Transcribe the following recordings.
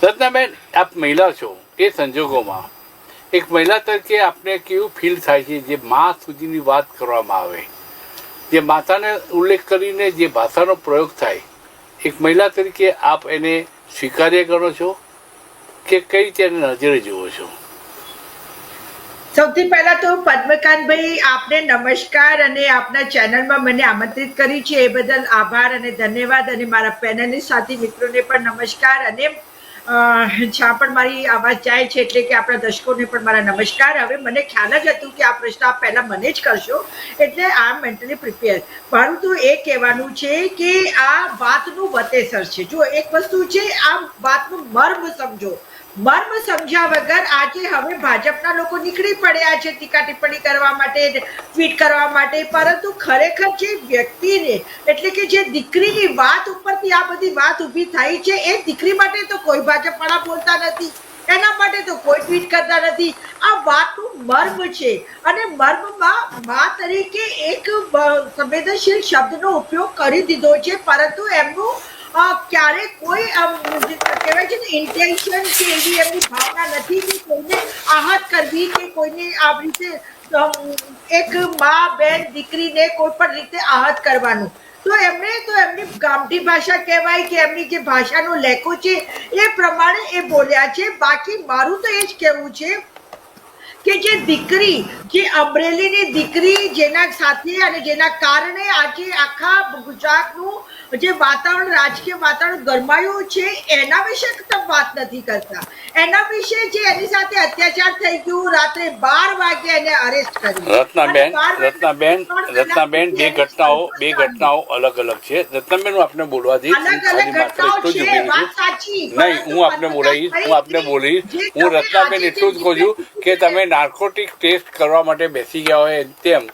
રત્નાબેન, આપ મહિલા છો, એ સંજોગોમાં એક મહિલા તરીકે આપને કેવું ફીલ થાય છે જે મા સુધીની વાત કરવામાં આવે, જે માતાને ઉલ્લેખ કરીને જે ભાષાનો પ્રયોગ થાય, એક મહિલા તરીકે આપ એને સ્વીકાર્ય કરો છો કે કઈ રીતે એને નજરે જુઓ છો? સૌથી પહેલા તો પદ્મકાંતભાઈ આપને નમસ્કાર અને આપના ચેનલમાં મને આમંત્રિત કરી છે એ બદલ આભાર અને ધન્યવાદ, અને મારા પેનલિસ્ટ સાથી મિત્રોને પણ નમસ્કાર, અને જ્યાં પણ મારી આવાજ જાય છે એટલે કે આપણા દર્શકોને પણ મારા નમસ્કાર. હવે મને ખ્યાલ જ હતું કે આ પ્રશ્ન આપ પહેલા મને જ કરશો, એટલે આઈ એમ મેન્ટલી પ્રિપેર. મારું તો એ કહેવાનું છે કે આ વાતનું વતેસર છે. જો એક વસ્તુ છે, આ વાતનું મર્મ સમજો. મર્મ સમજ્યા વગર આજે હવે ભાજપના લોકો નીકળી પડ્યા છે ટીકા ટિપ્પણી કરવા માટે, ટ્વીટ કરવા માટે, પરંતુ ખરેખર જે વ્યક્તિને એટલે કે જે દીકરીની વાત ઉપરથી આ બધી વાત ઊભી થઈ છે, એ દીકરી માટે તો કોઈ ભાજપવાળા બોલતા નથી, એના માટે તો કોઈ ટ્વીટ કરતા નથી. આ વાતનું મર્મ છે, અને મર્મમાં મા તરીકે એક સંવેદનશીલ શબ્દનો ઉપયોગ કરી દીધો છે, પરંતુ એમનું ક્યારે કોઈ કહેવાય છે ને ઇન્ટેન્શન કે એવી એમની ભાવના નથી કે કોઈને આહત કરવી કે કોઈને આ રીતે એક મા બેન દીકરીને કોઈ પણ રીતે આહત કરવાનું. તો એમની ગામઠી ભાષા કહેવાય કે એમની જે ભાષાનો લેખો છે એ પ્રમાણે એ બોલ્યા છે. બાકી મારું તો એ જ કહેવું છે કે જે દીકરી, જે અમરેલીની દીકરી જેના સાથે અને જેના કારણે આજે આખા ગુજરાતનું જે વાતાવરણ, રાજકીય વાતાવરણ ગરમાયું છે, એના વિશે તમે વાત નથી કરતા. એના વિશે જે એની સાથે અત્યાચાર થઈ ગયું, રાત્રે 12 વાગે એને અરેસ્ટ કરી. રત્નાબેન, બે ઘટનાઓ અલગ અલગ છે. રત્નાબેન, હું આપને બોલવા દઈશ, નહીં, હું આપને બોલીશ. હું રત્નાબેન એટલું જ કહું છું કે તમે નાર્કોટિક ટેસ્ટ કરવા માટે બેસી ગયા હોય તેમ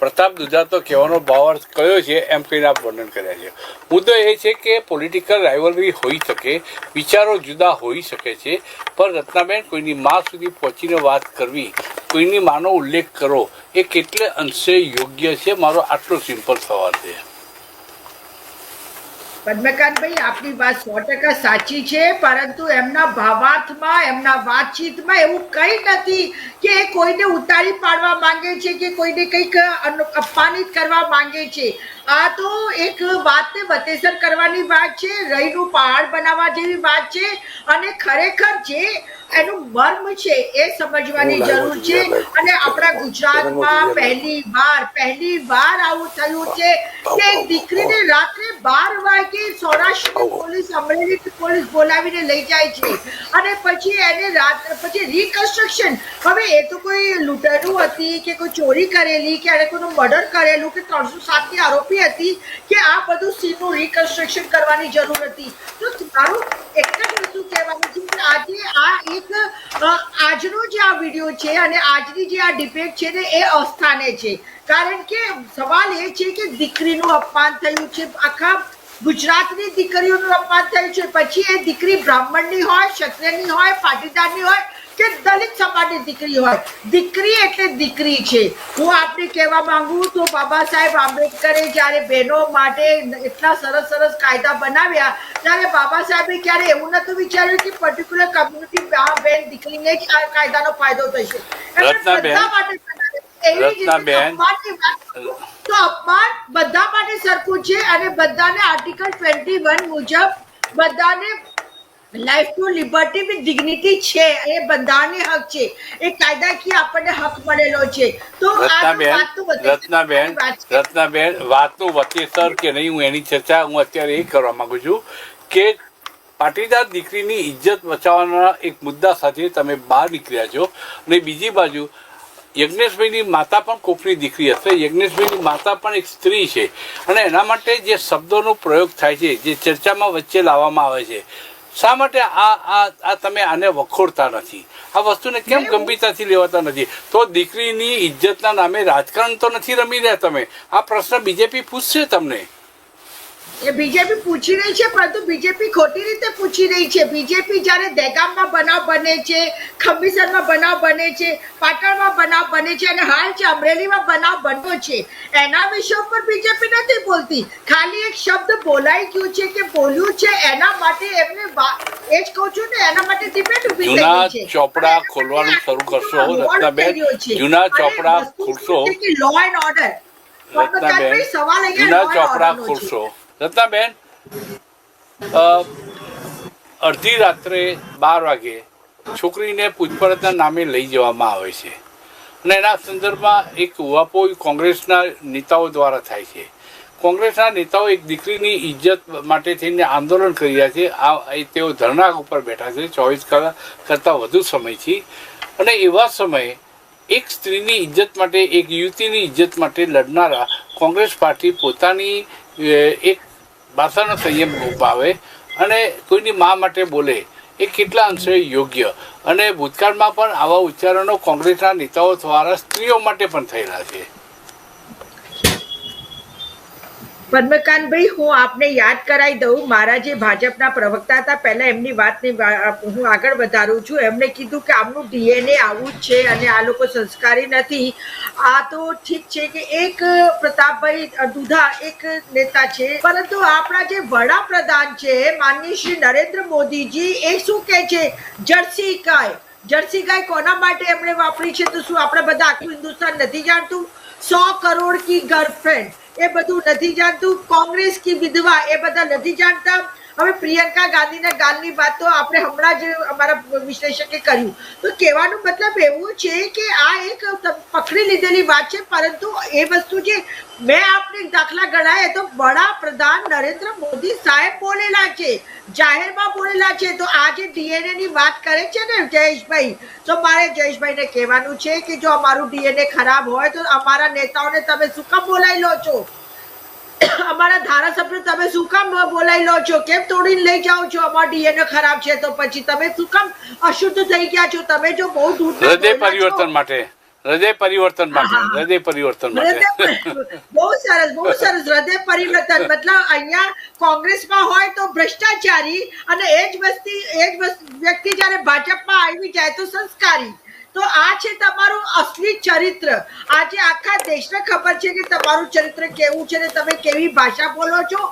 પ્રતાપ દુધાતો કહેવાનો ભાવાર્થ કયો છે એમ કહીને આપ વર્ણન કર્યા છે. મુદ્દો એ છે કે પોલિટિકલ રાઇવલરી હોઈ શકે, વિચારો જુદા હોઈ શકે છે, પણ રત્નાબેન, કોઈની મા સુધી પહોંચીને વાત કરવી, કોઈની માનો ઉલ્લેખ કરો, એ કેટલે અંશે યોગ્ય છે? મારો આટલો સિમ્પલ સવાલ છે. પદ્મકાંતભાઈ, આપની વાત 100% સાચી છે, પરંતુ એમના ભાવાર્થમાં, એમના વાતચીતમાં એવું કંઈ નથી કે કોઈને ઉતારી પાડવા માંગે છે કે કોઈને કંઈક અપમાનિત કરવા માંગે છે. આ તો એક વાતને વતેસર કરવાની વાત છે, રહીનું પહાડ બનાવવા જેવી વાત છે, અને ખરેખર જે એનું મર્મ છે એ સમજવાની જરૂર છે. અને આપણા ગુજરાતમાં પહેલી વાર આવું થયું છે કે દીકરીને રાત્રે 12 વાગે સૌરાષ્ટ્રની પોલીસ, અમરેલી પોલીસ બોલાવીને લઈ જાય છે, અને પછી એને પછી રિકન્સ્ટ્રક્શન. હવે એ તો કોઈ લૂંટારૂ હતી કે કોઈ ચોરી કરેલી કે એને કોઈનું મર્ડર કરેલું કે 307 ની આરોપી હતી કે આ બધું સીનનું રિકન્સ્ટ્રક્શન કરવાની જરૂર હતી. તો મારું એક જ વસ્તુ કહેવાનું છે કે આજે આજનો જે આ વિડીયો છે અને આજની જે આ ડિબેટ છે ને એ અસ્થાને છે. કારણ કે સવાલ એ છે કે દીકરીનું અપમાન થયું છે, આખા ગુજરાતની દીકરીઓનું અપમાન થયું છે. પછી એ દીકરી બ્રાહ્મણની હોય, ક્ષત્રિયની હોય, પાટીદારની હોય કે દલિત સમાજની દીકરી હોય, દીકરી એટલે દીકરી છે. હું આપને કહેવા માંગુ તો બાબા સાહેબ આંબેડકરે જ્યારે બહેનો માટે એટલા સરસ કાયદા બનાવ્યા, ત્યારે બાબા સાહેબે ક્યારે એવું નતું વિચાર્યું કે પર્ટિક્યુલર કમ્યુનિટી બેન દીકરીને જ આ કાયદાનો ફાયદો થશે. તો અપમાન બધા માટે સરખું છે, અને બધાને આર્ટિકલ 21 મુજબ બધાને life two liberty with dignity છે, એ બંધારણીય હક છે, એ કાયદાકીય આપણને હક મળેલો છે. તો રત્નાબેન, વાતનું વતેસર કે નહીં, હું એની ચર્ચા અત્યારે એ કરવા માંગુ છું કે પાટીદાર દીકરીની ઇજ્જત બચાવવાના એક મુદ્દા સાથે તમે બહાર નીકળ્યા છો, અને બીજી બાજુ યજ્ઞેશભાઈની માતા પણ કોકની દીકરી હશે, યજ્ઞેશભાઈની માતા પણ એક સ્ત્રી છે, અને એના માટે જે શબ્દોનો પ્રયોગ થાય છે, જે ચર્ચામાં વચ્ચે લાવવામાં આવે છે, શા માટે આ તમે આને વખોડતા નથી? આ વસ્તુને કેમ ગંભીરતાથી લેવાતા નથી? તો દીકરીની ઇજ્જતના નામે રાજકારણ તો નથી રમી રહ્યા તમે? આ પ્રશ્ન બીજેપી પૂછશે તમને. એ બીજેપી પૂછી રહી છે, પરંતુ બીજેપી ખોટી રીતે પૂછી રહી છે. બીજેપી જ્યારે દહેગામમાં બનાવ બને છે, ખંભીસરમાં બનાવ બને છે, પાટણમાં બનાવ બને છે અને હાલ જે અમરેલીમાં બનાવ બન્યો છે, એના વિષય પર બીજેપી નથી બોલતી. ખાલી એક શબ્દ બોલાઈ ગયું છે કે બોલ્યું છે, એના માટે એમને એ જ કહું છું ને, એના માટે ડિબેટ ઊભી થઈ જૂના ગઈ છે. ચોપડા ખોલવાનું શરૂ કરશો રત્નાબેન? જૂના ચોપડા ખોલશો લો એન્ડ ઓર્ડર. રત્નાબેન, સવાલ અહીંયા જૂના law and ચોપડા order નો છે. ખોલશો રત્નાબેન? અડધી રાત્રે 12 વાગે છોકરીને પૂછપરછના નામે લઈ જવામાં આવે છે અને એના સંદર્ભમાં એક ઉહાપો કોંગ્રેસના નેતાઓ દ્વારા થાય છે. કોંગ્રેસના નેતાઓ એક દીકરીની ઇજ્જત માટે થઈને આંદોલન કરી રહ્યા છે. તેઓ ધરણા ઉપર બેઠા છે 24 કલાક કરતાં વધુ સમયથી. અને એવા સમયે એક સ્ત્રીની ઇજ્જત માટે, એક યુવતીની ઇજ્જત માટે લડનારા કોંગ્રેસ પાર્ટી પોતાની એક ભાષાનો સંયમ અપાવે અને કોઈની મા માટે બોલે, એ કેટલા અંશે યોગ્ય? અને ભૂતકાળમાં પણ આવા ઉચ્ચારણો કોંગ્રેસના નેતાઓ દ્વારા સ્ત્રીઓ માટે પણ થયેલા છે. પદ્મકાંતભાઈ, હું આપને યાદ કરાવી દઉં, મારા જે ભાજપના પ્રવક્તા હતા, પહેલા એમની વાતને હું આગળ વધારું છું. એમણે કીધું કે આમનું ડીએનએ આવું જ છે અને આ લોકો સંસ્કારી નથી. આ તો ઠીક છે કે એક પ્રતાપભાઈ દુધા એક નેતા છે, પરંતુ આપણા જે વડાપ્રધાન છે માનનીય શ્રી નરેન્દ્ર મોદીજી, એ શું કહે છે? જર્સી ગાય. જર્સી ગાય કોના માટે એમણે વાપરી છે? તો શું આપણે બધા આખું હિન્દુસ્તાન નથી જાણતું? 100 કરોડ કી ગર્લફ્રેન્ડ, એ બધું નથી જાણતું? કોંગ્રેસ કી વિધવા, એ બધા નથી જાણતા? હવે પ્રિયંકા ગાંધીના ગાલની વાત તો આપણે હમણાં જ અમારા વિશ્લેષકે કર્યું. તો કહેવાનું મતલબ એવું છે કે આ એક પકડી લીધેલી વાત છે, પરંતુ એ વસ્તુ જે મેં આપને દાખલા ગણાય તો વડાપ્રધાન નરેન્દ્ર મોદી સાહેબ બોલેલા છે, જાહેરમાં બોલેલા છે. તો આ જે ડીએનએ ની વાત કરે છે ને જયેશભાઈ, તો મારે જયેશભાઈને કહેવાનું છે કે જો અમારું ડીએનએ ખરાબ હોય તો અમારા નેતાઓને તમે શું કામ બોલાવી લો છો? અમારા ધારાસભ્યો તમે શું કામ બોલાવી લો છો? કેમ તોડીને લઈ જાઓ છો? અમારો ડીએનએ ખરાબ છે તો પછી તમે શું કામ અશુદ્ધ થઈ ગયા છો? તમે જો બહુ દૂર હૃદય પરિવર્તન માટે, હૃદય પરિવર્તન માટે, હૃદય પરિવર્તન માટે. બહુ સરસ, બહુ સરસ. હૃદય પરિવર્તન મતલબ અહીંયા કોંગ્રેસમાં હોય તો ભ્રષ્ટાચારી અને એ જ વ્યક્તિ જયારે ભાજપમાં આવી જાય તો સંસ્કારી. તો આ છે તમારું અસલી ચરિત્ર. આજે આખા દેશને ખબર છે કે તમારું ચરિત્ર કેવું છે ને તમે કેવી ભાષા બોલો છો.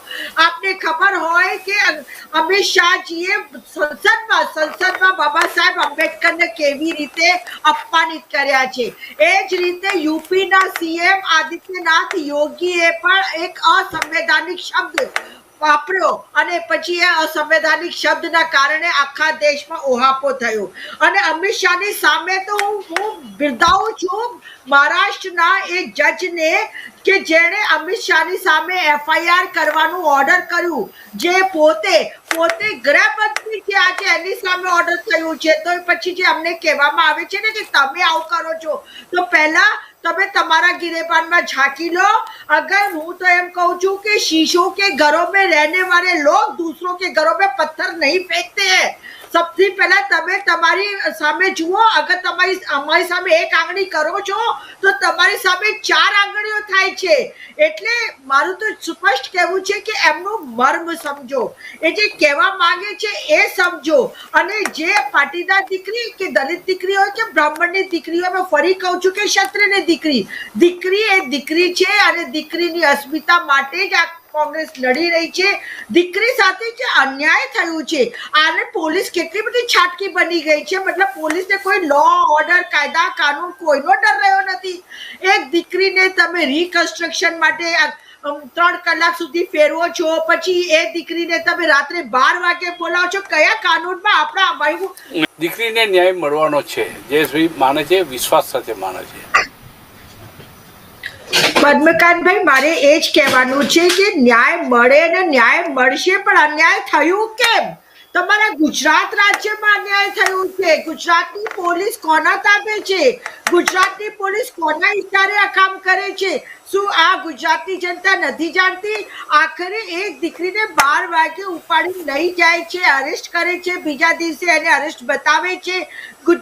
આપને ખબર હોય કે અમિત શાહજીએ સંસદમાં બાબા સાહેબ આંબેડકરને કેવી રીતે અપમાનિત કર્યા છે. એ જ રીતે યુપીના સીએમ આદિત્યનાથ યોગીએ પણ એક અસંવૈધાનિક શબ્દ વાપર્યો અને પછી એ અસંવૈધાનિક શબ્દના કારણે આખા દેશમાં ઓહાપો થયો. અને અમિત શાહની સામે તો હું બિરદાવું છું મહારાષ્ટ્રના એ જજને કે જેણે અમિત શાહની સામે એફઆઈઆર કરવાનું ઓર્ડર કર્યું, જે પોતે ગૃહમંત્રી છે, આજે એની સામે ઓર્ડર થયું છે. તો પછી જે અમને કહેવામાં આવે છે ને કે તમે આવું કરો છો, તો પહેલા તમે તમારા गिरेबान झांकी लो. अगर હું તો એમ કહું છું કે शीशों के घरों में रहने वाले लोग दूसरों के घरों में पत्थर नहीं फेंकते हैं. સૌથી પહેલા તમે તમારી સામે જુઓ. અગર અમારી સામે એક આંગળી કરો છો તો તમારી સામે 4 આંગળીઓ થાય છે. એટલે મારું તો સ્પષ્ટ કહેવું છે કે એમનું મર્મ સમજો, એ જે કહેવા માંગે છે એ સમજો. અને જે પાટીદાર દીકરી કે દલિત દીકરી હોય કે બ્રાહ્મણની દીકરી હોય, મેં ફરી કહું છું કે ક્ષત્રિયની દીકરી એ દીકરી છે અને દીકરીની અસ્મિતા માટે જ આ કોંગ્રેસ લડી રહી છે. દીકરી સાથે જે અન્યાય થયું છે, આને પોલીસ કેટલી બધી છાટકી બની ગઈ છે. મતલબ પોલીસને કોઈ લો ઓર્ડર, કાયદા કાનૂન કોઈનો ડર રહ્યો નથી. એક દીકરીને તમે રિકન્સ્ટ્રક્શન માટે 3 કલાક સુધી ફેરવો છો, પછી એ દીકરીને તમે રાત્રે 12 વાગે બોલાવો છો. કયા કાનૂનમાં આપણા દીકરીને ન્યાય મળવાનો છે? જયેશભાઈ માને છે, વિશ્વાસ સાથે માને છે. પદ્મકાંતભાઈ, મારે એ જ કહેવાનું છે કે ન્યાય મળે ને ન્યાય મળશે, પણ અન્યાય થયું કેમ? તમારા ગુજરાત રાજ્યમાં અન્યાય થયું છે. ગુજરાતની પોલીસ કોના તાબે છે? ગુજરાતની પોલીસ કોના ઇશારે આ કામ કરે છે? શું આ ગુજરાતની જનતા નથી જાણતી? આખરે એક દીકરીને 12 વાગે ઉપાડી લઈ જાય છે, અરેસ્ટ કરે છે, બીજા દિવસે એને અરેસ્ટ બતાવે છે.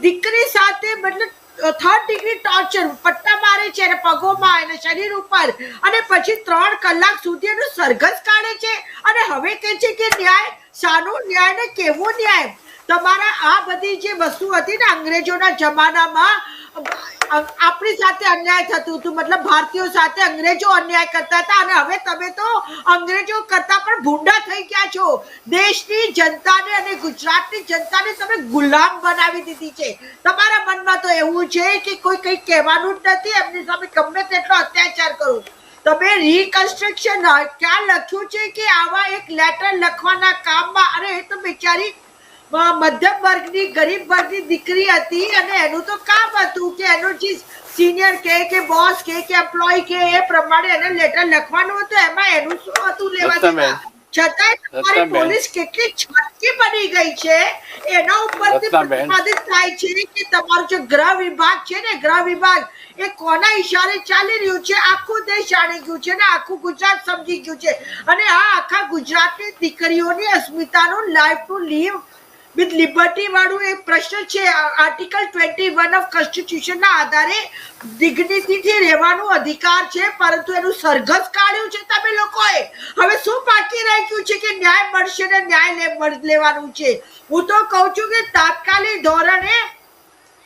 દીકરી સાથે મતલબ થર્ડ ડિગ્રી ટોર્ચર પટ્ટા મારે છે અને પગોમાં અને શરીર ઉપર અને પછી 3 કલાક સુધી એનું સરઘસ કાઢે છે અને હવે કહે છે કે ન્યાય સાનો ન્યાય ને કેવો ન્યાય તમારા આ બધી જે વસ્તુ હતી ને અંગ્રેજોના જમાનામાં આપણી સાથે અન્યાય થતું હતું મતલબ ભારતીયો સાથે અંગ્રેજો અન્યાય કરતા હતા અને હવે તમે તો અંગ્રેજો કરતા પણ ભૂંડા થઈ ગયા છો દેશની જનતાને અને ગુજરાતની જનતાને તમે ગુલામ બનાવી દીધી છે તમારા મનમાં તો એવું છે કે કોઈ કંઈ કહેવાનું જ નથી એમની સામે ગમે તેટલો અત્યાચાર કરો તમે રિકન્સ્ટ્રક્શન ક્યાં લખ્યું છે કે આવા એક લેટર લખવાના કામમાં અરે એ તો બિચારી મધ્યમ વર્ગની ગરીબ વર્ગની દીકરી હતી અને એનું તો કામ હતું કે એનું જે સિનિયર કે બોસ કે એમ્પ્લોય કે એ પ્રમાણે એને લેટર લખવાનું હતું એમાં એનું શું હતું લેવા દેવા છતાંય તમારી પોલીસ કેટલી છટકી બની ગઈ છે એના ઉપરથી પ્રતિપાદિત થાય છે કે તમારું જે ગૃહ વિભાગ છે ને ગૃહ વિભાગ એ કોના ઈશારે ચાલી રહ્યું છે આખું દેશ જાણી ગયું છે ને આખું ગુજરાત સમજી ગયું છે અને આ આખા ગુજરાતની દીકરીઓની અસ્મિતાનું life to live with liberty વાળું એક પ્રશ્ન છે આર્ટિકલ 21 ઓફ કોન્સ્ટિટ્યુશન ના આધારે ડિગ્નિટીથી રહેવાનું અધિકાર છે પરંતુ એનું સરઘસ કાઢ્યું છે તમે લોકોએ હવે શું બાકી રહી ગયું છે કે ન્યાય મળશે ને ન્યાય લેવાનું છે હું તો કહું છું કે તાત્કાલિક ધોરણે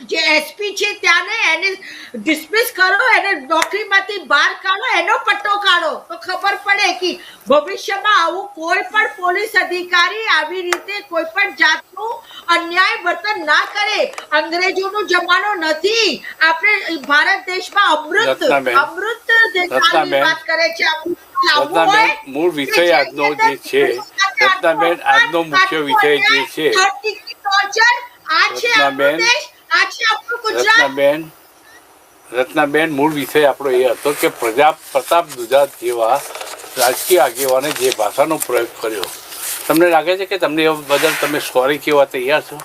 જે એસપી છે ત્યાંને એને ડિસમિસ કરો એને નોકરીમાંથી બહાર કાઢો એનો પટ્ટો કાઢો તો ખબર પડે કે ભવિષ્યમાં આવું કોઈ પણ પોલીસ અધિકારી આવી રીતે કોઈ પણ જાતનું અન્યાય વર્તન ના કરે અંગ્રેજોનો જમાનો નથી આપણે ભારત દેશમાં અમૃત દેશની વાત કરે છે મૂળ વિષય આજનો જે છે રત્નાબેન આજનો મુખ્ય વિષય જે છે રત્નાબેન મૂળ વિષય આપણો એ હતો કે પ્રતાપ દુધાત જેવા રાજકીય આગેવાને જે ભાષાનો પ્રયોગ કર્યો તમને લાગે છે કે તમને એ બદલ તમે સોરી કહેવા તૈયાર છો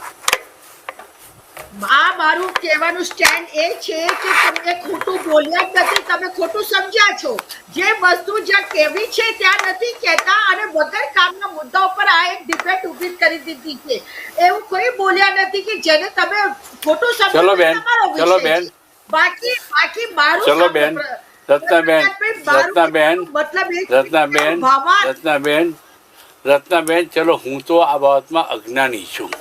આ મારું કહેવાનું સ્ટેન્ડ એ છે કે તમે ખોટું બોલ્યા જ નથી તમે ખોટું સમજ્યા છો જે વસ્તુ જ્યાં કેવી છે ત્યાં નથી કહેતા અને વગર કામના મુદ્દા ઉપર આ એક ડિબેટ ઊભી કરી દીધી છે એવું કોઈ બોલ્યા નથી કે જેને તમે ખોટું સમજો ચલો બેન બાકી મારું ચલો બેન રત્નાબેન ચલો હું તો આ બાબતમાં અજ્ઞાની છું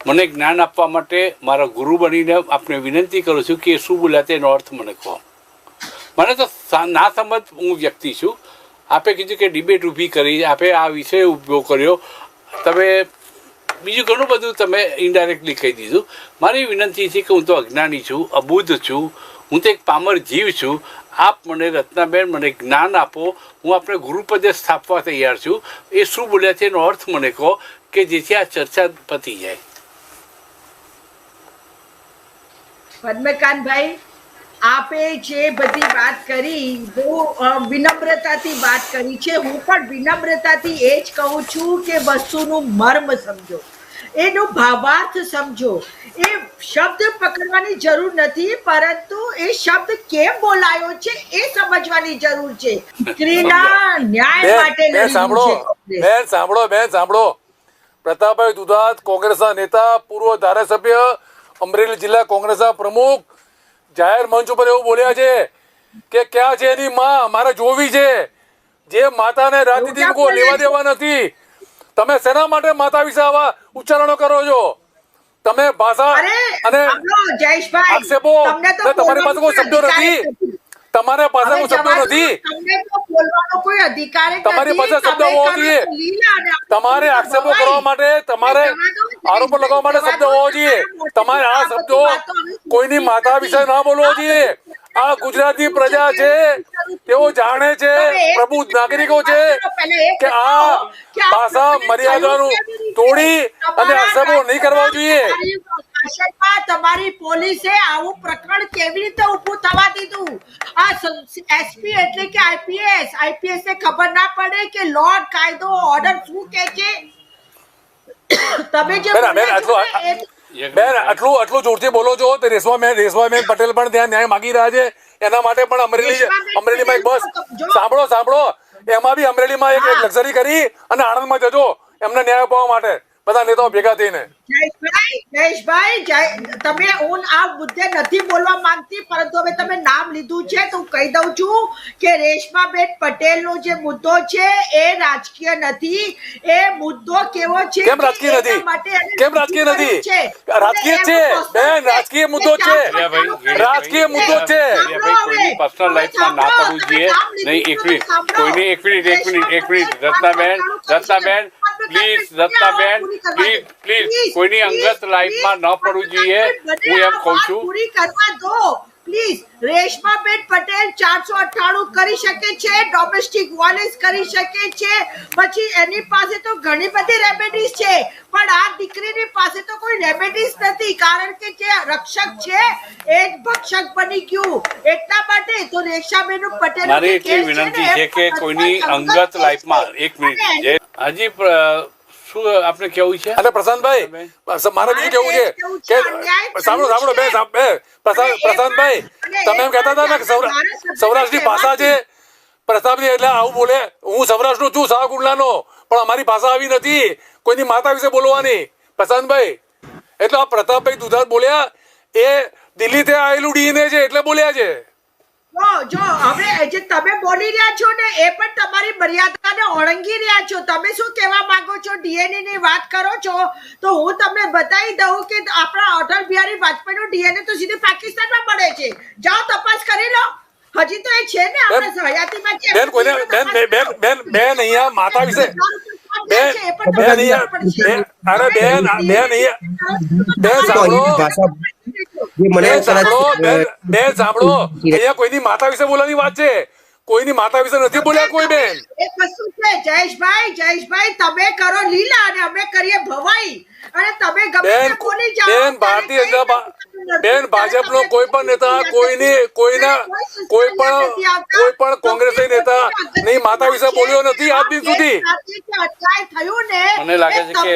મને જ્ઞાન આપવા માટે મારા ગુરુ બનીને આપને વિનંતી કરું છું કે શું બોલ્યા તેનો અર્થ મને કહો મને તો ના સમજ હું વ્યક્તિ છું આપે કીધું કે ડિબેટ ઊભી કરી આપે આ વિષય ઊભો કર્યો તમે બીજું ઘણું બધું તમે ઇનડાયરેક્ટલી કહી દીધું મારી વિનંતી છે કે હું તો અજ્ઞાની છું અબુદ્ધ છું હું તો એક પામર જીવ છું આપ મને રત્નાબેન મને જ્ઞાન આપો હું આપણે ગુરુપદે સ્થાપવા તૈયાર છું એ શું બોલ્યા છે એનો અર્થ મને કહો કે જેથી આ ચર્ચા પતી જાય પદ્મકાંતભાઈ આપે જે બધી વાત કરી બહુ વિનમ્રતાથી વાત કરી છે હું પણ વિનમ્રતાથી એ જ કહું છું કે વસ્તુનું મર્મ સમજો એનો ભાવાર્થ સમજો એ શબ્દ પકડવાની જરૂર નથી પરંતુ એ શબ્દ કેમ બોલાયો છે એ સમજવાની જરૂર છે સ્ત્રીના ન્યાય માટે સાંભળો પ્રતાપભાઈ દુધાત કોંગ્રેસના નેતા પૂર્વ ધારાસભ્ય અમરેલી જિલ્લા કોંગ્રેસના પ્રમુખ જાહેર મંચ ઉપર એવું બોલ્યા છે કે ક્યાં છે એની માં મારે જોવી છે જે માતાને રાજનીતિ લેવા દેવા નથી તમે શેના માટે માતા વિશે આવા ઉચ્ચારણો કરો છો તમે ભાષા અને આક્ષેપો તમારી પાસે કોઈ શબ્દો નથી તમારે પાસે કોઈ શબ્દો નથી તમારી પાસે શબ્દ હોવો જોઈએ તમારે આક્ષેપો કરવા માટે તમારે આરોપો લગાવવા માટે શબ્દ હોવો જોઈએ તમારે આ શબ્દો કોઈની માતા વિશે ના બોલવો જોઈએ આ ગુજરાતી પ્રજા છે તેઓ જાણે છે પ્રબુદ્ધ નાગરિકો છે કે આ ભાષા મર્યાદાનું તોડી અને આક્ષેપો નહીં કરવા જોઈએ તમારી પોલીસે આવું પ્રકરણ કેવી રીતે ઊભું થવા દીધું આ એસપી એટલે કે આઈપીએસ ને ખબર ના પડે કે લોર્ડ કાયદો ઓર્ડર શું કે છે તમે જે બેન આટલું જોરથી બોલો છો તો રેશમાબેન પટેલ પણ ત્યાં ન્યાય માંગી રહ્યા છે એના માટે પણ અમરેલીમાં એક બસ સાંભળો એમાં બી અમરેલીમાં એક લક્ઝરી કરી અને આણંદમાં જજો એમને ન્યાય અપાવવા માટે બધા નેતાઓ ભેગા થઈને. જયેશભાઈ, તમે હું આ મુદ્દે નથી બોલવા માંગતી, પરંતુ હવે તમે નામ લીધું છે તો હું કહી દઉં છું કે રેશમાબેન પટેલનો જે મુદ્દો છે એ રાજકીય નથી. એ મુદ્દો કેવો છે? કેમ રાજકીય નથી? કેમ રાજકીય નથી? રાજકીય છે બેન, રાજકીય મુદ્દો છે, રાજકીય મુદ્દો છે. કોઈની પર્સનલ લાઈફમાં ના પડવું જોઈએ નહીં. એક મિનિટ રત્નાબેન પ્લીઝ કોઈની અંગત લાઈફમાં ન પડવું જોઈએ. હું એમ કહું છું પૂરી કરવા દો પ્લીઝ. રેશમાબેન પટેલ 498 કરી શકે છે, ડોમેસ્ટિક વાયલન્સ કરી શકે છે, પછી એની પાસે તો ઘણી બધી રેમેડીઝ છે, પણ આ દીકરીની પાસે તો કોઈ રેમેડીઝ નથી, કારણ કે જે રક્ષક છે એ જ ભક્ષક બની ગયું. એટલા માટે તો રેશમાબેન પટેલ મારી એટલી વિનંતી છે કે કોઈની અંગત લાઈફમાં એક મિનિટ હજી શું આપણે કેવું છે? અને પ્રશાંતભાઈ મારે બીજું કેવું છે કે સાંભળો બે પ્રશાંતભાઈ, તમે એમ કહેતા હતા ને કે સૌરાષ્ટ્રની ભાષા છે પ્રતાપની, એટલે આવું બોલે. હું સૌરાષ્ટ્રનો છું, સાવરકુંડલાનો, પણ અમારી ભાષા આવી નથી કોઈની માતા વિશે બોલવાની પ્રશાંતભાઈ. એટલે આ પ્રતાપભાઈ દુધાત બોલ્યા એ દિલ્હીથી આવેલું ડીએનએ છે એટલે બોલ્યા છે. જો હવે જે તમે બોલી રહ્યા છો ને એ પણ તમારી મર્યાદાને ઓળંગી રહ્યા છો. તમે શું કહેવા માંગો છો? ડીએનએ ની વાત કરો છો તો હું તમને બતાવી દઉં કે આપણા અટલ બિહારી વાજપેયીનું ડીએનએ તો સીધું પાકિસ્તાનમાં મળે છે. જાઓ તપાસ કરી લો. હજી તો એ છે ને આપણા હયાતીમાં છે. બેન કોઈને બેન અહીંયા માતા વિશે સાંભળો, અહીંયા કોઈની માતા વિશે બોલવાની વાત છે, કોઈની માતા વિશે નથી બોલ્યા કોઈ બેન. એક વસ્તુ છે જયેશભાઈ, તમે કરો લીલા અને અમે કરીએ ભવાઈ, અને તમે ગમે તે બોલી જાઓ. બેન ભારતીય જનતા બેન ભાજપનો કોઈ પણ નેતા કોઈ પણ કોંગ્રેસી નેતા ની માતા વિશે બોલ્યો નથી આજ દિન સુધી. મને લાગે છે કે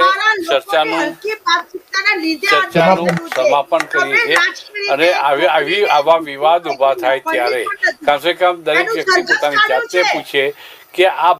ચર્ચાનું સમાપન કરીએ અને આવા વિવાદ ઉભા થાય ત્યારે કમસે કમ દરેક વ્યક્તિ પોતાની જાતે પૂછે કે આ